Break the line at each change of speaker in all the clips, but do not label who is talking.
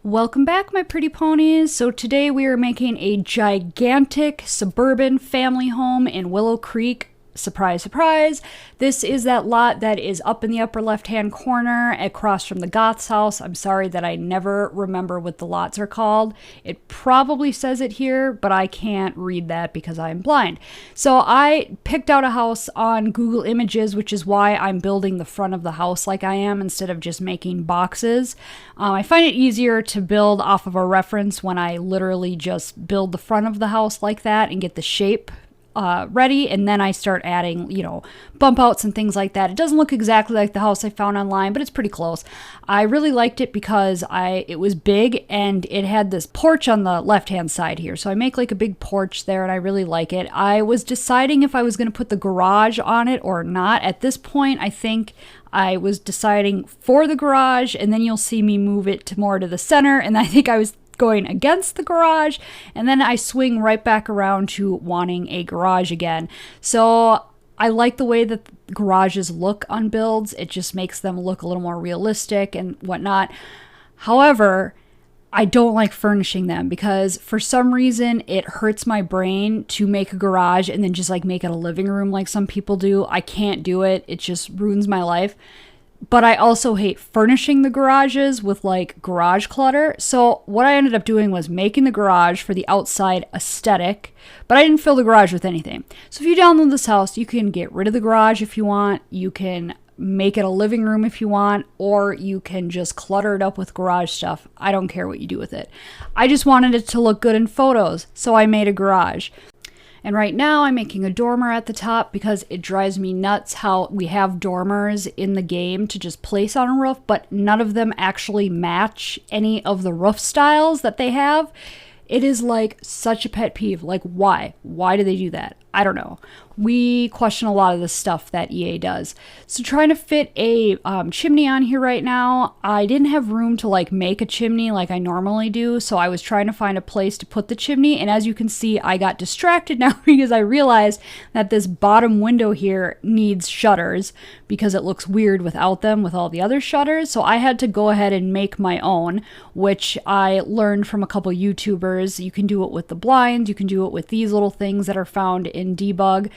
Welcome back, my pretty ponies. So today we are making a gigantic suburban family home in Willow Creek. Surprise, surprise. This is that lot that is up in the upper left-hand corner across from the Goth's house. I'm sorry that I never remember what the lots are called. It probably says it here, but I can't read that because I'm blind. So I picked out a house on Google Images, which is why I'm building the front of the house like I am instead of just making boxes. I find it easier to build off of a reference when I literally just build the front of the house like that and get the shape ready, and then I start adding, bump outs and things like that. It doesn't look exactly like the house I found online, but it's pretty close. I really liked it because it was big and it had this porch on the left-hand side here. So I make like a big porch there and I really like it. I was deciding if I was going to put the garage on it or not. At this point, I think I was deciding for the garage, and then you'll see me move it more to the center, and I think I was going against the garage, and then I swing right back around to wanting a garage again. So I like the way that garages look on builds. It just makes them look a little more realistic and whatnot. However, I don't like furnishing them because for some reason it hurts my brain to make a garage and then just like make it a living room like some people do. I can't do it. It just ruins my life. But I also hate furnishing the garages with like garage clutter. So what I ended up doing was making the garage for the outside aesthetic, but I didn't fill the garage with anything. So if you download this house, you can get rid of the garage if you want. You can make it a living room if you want, or you can just clutter it up with garage stuff. I don't care what you do with it. I just wanted it to look good in photos, so I made a garage. And right now I'm making a dormer at the top because it drives me nuts how we have dormers in the game to just place on a roof, but none of them actually match any of the roof styles that they have. It is like such a pet peeve. Like, why? Why do they do that? I don't know. We question a lot of the stuff that EA does. So trying to fit a chimney on here right now. I didn't have room to like make a chimney like I normally do. So I was trying to find a place to put the chimney. And as you can see, I got distracted now because I realized that this bottom window here needs shutters because it looks weird without them with all the other shutters. So I had to go ahead and make my own, which I learned from a couple YouTubers. You can do it with the blinds. You can do it with these little things that are found in Debug.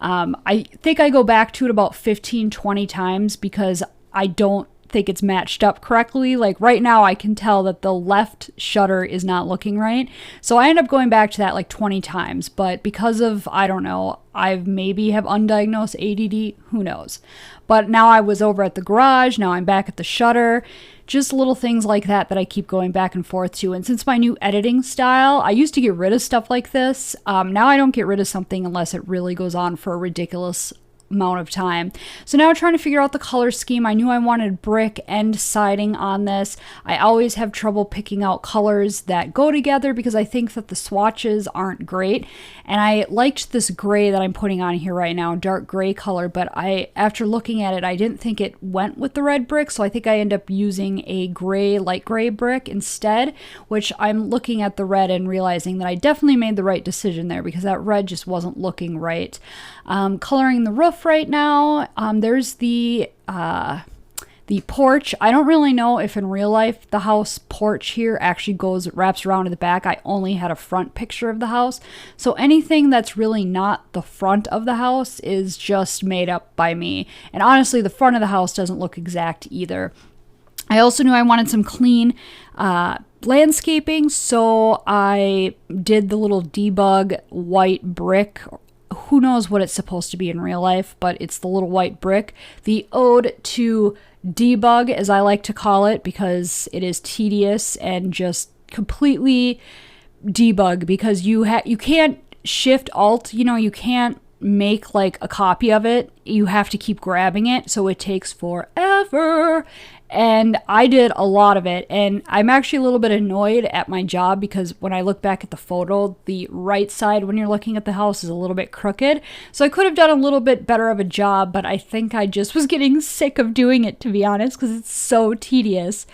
I think I go back to it about 15-20 times because I don't think it's matched up correctly. Like right now I can tell that the left shutter is not looking right. So I end up going back to that like 20 times, but because of, I don't know, I maybe have undiagnosed ADD, who knows. But now I was over at the garage, now I'm back at the shutter. Just little things like that that I keep going back and forth to. And since my new editing style, I used to get rid of stuff like this. Now I don't get rid of something unless it really goes on for a ridiculous amount of time. So now trying to figure out the color scheme. I knew I wanted brick and siding on this. I always have trouble picking out colors that go together because I think that the swatches aren't great. And I liked this gray that I'm putting on here right now, dark gray color, but after looking at it, I didn't think it went with the red brick, so I think I end up using a gray, light gray brick instead, which I'm looking at the red and realizing that I definitely made the right decision there because that red just wasn't looking right. Coloring the roof right now. There's the porch. I don't really know if in real life the house porch here actually wraps around to the back. I only had a front picture of the house. So anything that's really not the front of the house is just made up by me. And honestly, the front of the house doesn't look exact either. I also knew I wanted some clean landscaping, so I did the little Debug white brick. Who knows what it's supposed to be in real life, but it's the little white brick. The ode to Debug, as I like to call it, because it is tedious and just completely debug because you can't shift alt, you can't make like a copy of it. You have to keep grabbing it, so it takes forever. And I did a lot of it, and I'm actually a little bit annoyed at my job because when I look back at the photo, the right side when you're looking at the house is a little bit crooked. So I could have done a little bit better of a job, but I think I just was getting sick of doing it, to be honest, because it's so tedious.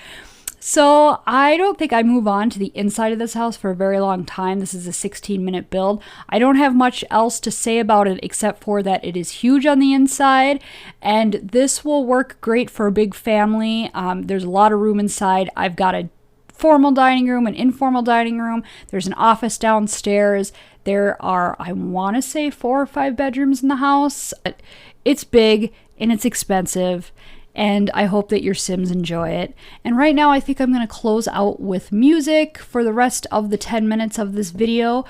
So I don't think I move on to the inside of this house for a very long time. This is a 16-minute build. I don't have much else to say about it except for that it is huge on the inside, and this will work great for a big family. There's a lot of room inside. I've got a formal dining room, an informal dining room. There's an office downstairs. There are, I want to say, 4 or 5 bedrooms in the house. It's big and it's expensive, and I hope that your Sims enjoy it. And right now I think I'm going to close out with music for the rest of the 10 minutes of this video.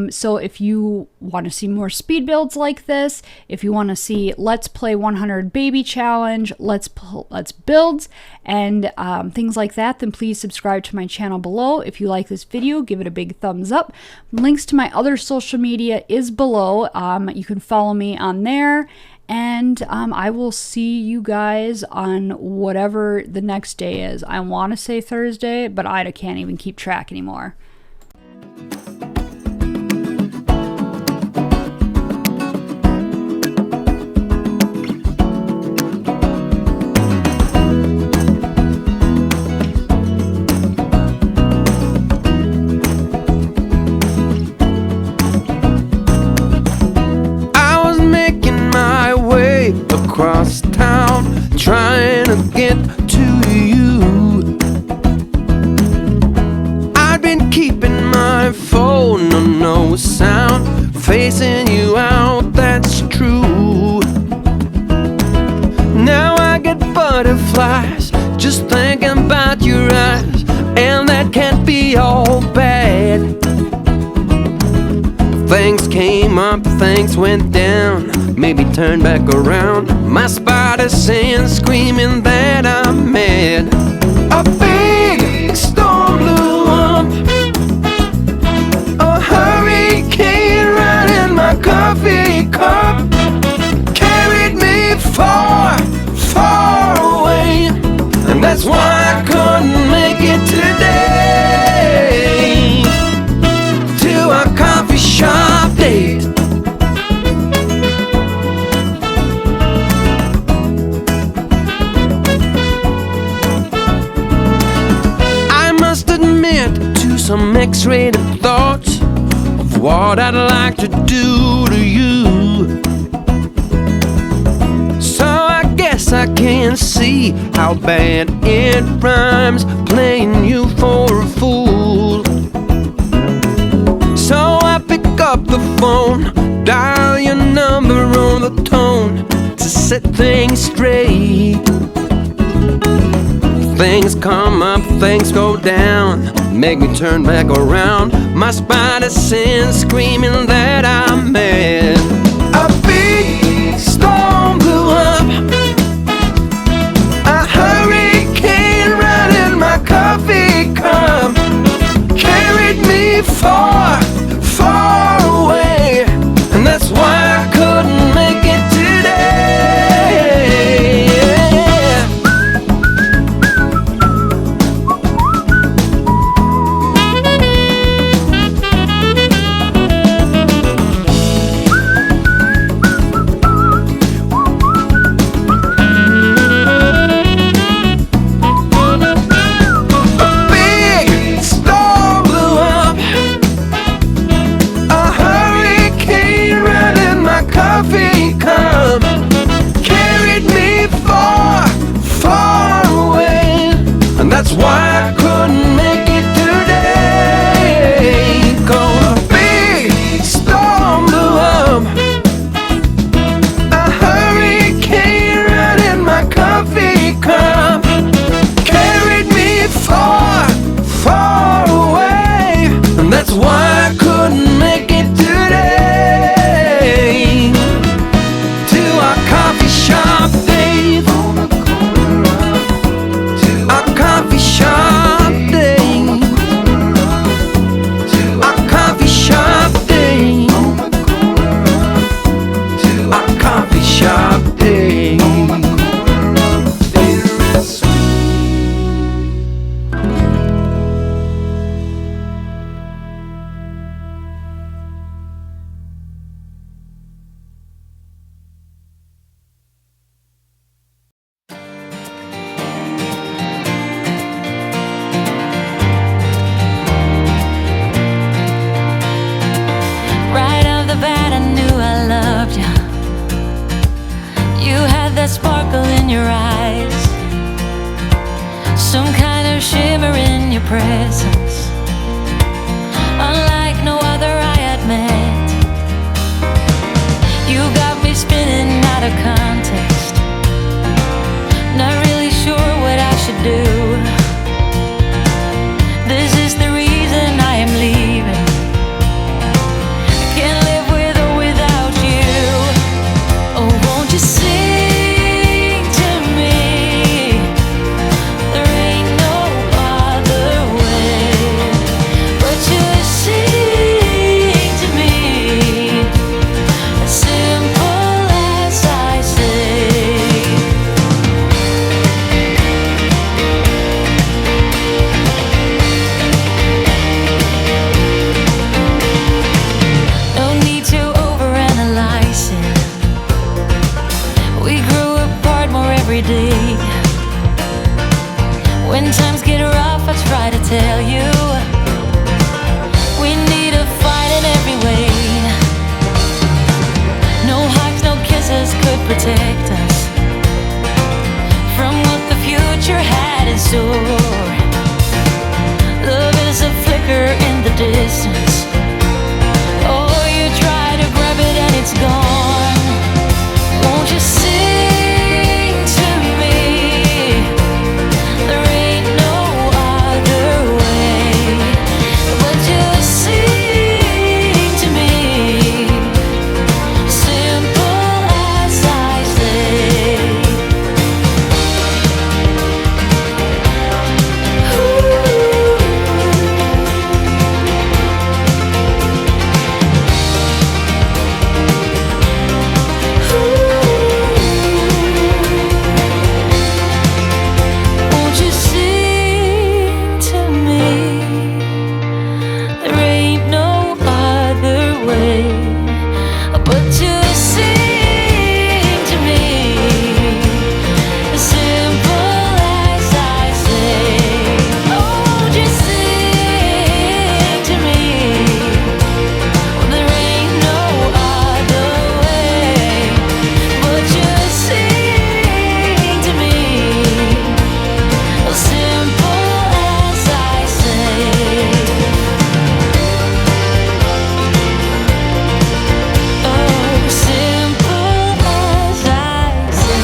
So if you want to see more speed builds like this, if you want to see Let's Play 100 Baby Challenge, Let's Builds, and things like that, then please subscribe to my channel below. If you like this video, give it a big thumbs up. Links to my other social media is below. You can follow me on there. And I will see you guys on whatever the next day is. I want to say Thursday, but I can't even keep track anymore.
Across town, trying to get to you. I've been keeping my phone on no sound, facing you out, that's true. Now I get butterflies just thinking about your eyes, and that can't be all bad. Things came up, things went down, maybe turn back around. My spider sense screaming that I'm mad. A big storm blew up, a hurricane right in my coffee cup, carried me far, far away, and that's why I couldn't make it today to a coffee shop date. Some X-rated thoughts of what I'd like to do to you. So I guess I can see how bad it rhymes, playing you for a fool. So I pick up the phone, dial your number on the tone to set things straight. Things come up, things go down, make me turn back around. My spider sense screaming that I'm mad. A big storm blew up, a hurricane right in my coffee cup, carried me far, far away, and that's why I couldn't make it today.
your eyes, some kind of shimmer in your presence, unlike no other I had met. You got me spinning out of context, not really sure what I should do. This is the reason I am leaving. I can't live with or without you. Oh, won't you sing to me? There ain't no other way but you sing to me, as simple as I say. No need to overanalyze it. We grew apart more every day. When times get rough, I try to tell you we need a fight in every way. No hugs, no kisses could protect us from what the future had in store. Love is a flicker in the distance. Oh, you try to grab it and it's gone. Won't you sing to me? There ain't no other way but you sing to me, simple as I say. Won't you sing to me? There ain't no other way but to sing to me, as simple as I say. Oh, won't you sing to me? There ain't no other way but you sing to me, as simple as I say. Oh, simple as I say.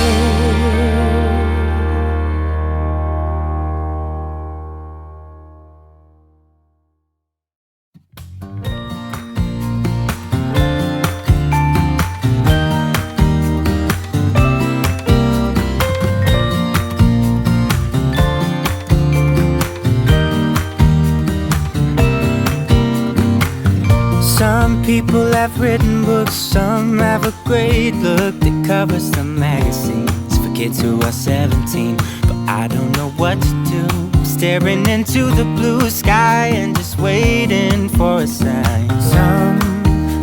Some people have written books, some have a great look that covers some magazines for kids who are 17. But I don't know what to do, staring into the blue sky and just waiting for a sign. Some,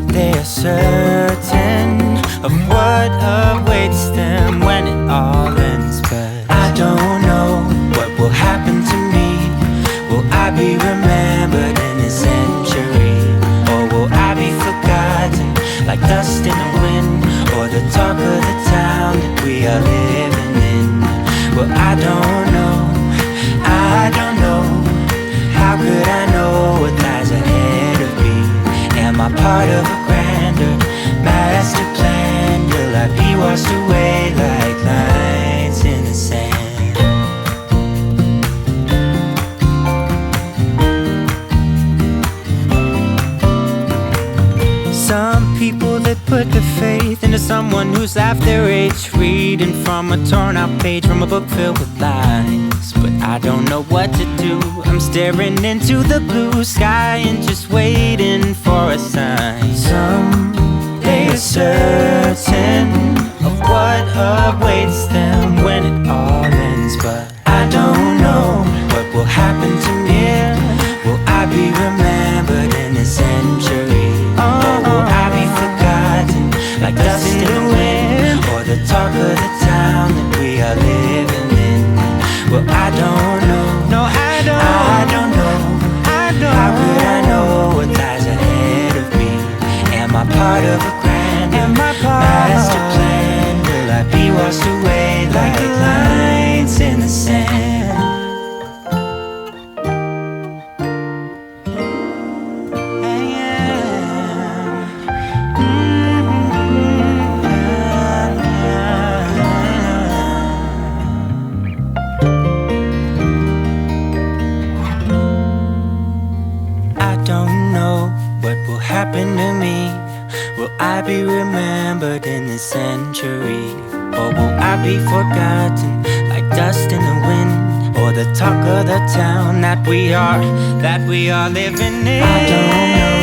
they are certain of what awaits them when it all ends. But I don't know what will happen to me. Will I be remembered in a century? Or will I be forgotten like dust in the wind, or the talk of the town that we are living in? Well, I don't know, I don't know. How could I know what lies ahead of me? Am I part of a grander master plan? Will I be washed away like lines in the sand? Some people that put their faith into someone who's half their age, reading from a torn out page from a book filled with lies. But I don't know what to do. I'm staring into the blue sky and just waiting for a sign. Some, they are certain of what awaits them when it all ends. But I don't know what will happen to me. Will I be remembered in a century? Or will I be forgotten like dust in the wind, or the talk of the town that we are living in? Well, I don't know. No, I don't know. How could I know what lies ahead of me? Am I part of a grand master plan? Will I I be washed away like lines in the sand? I don't know what will happen to me. Will I be remembered in this century? Or will I be forgotten like dust in the wind? Or the talk of the town that we are living in? I don't know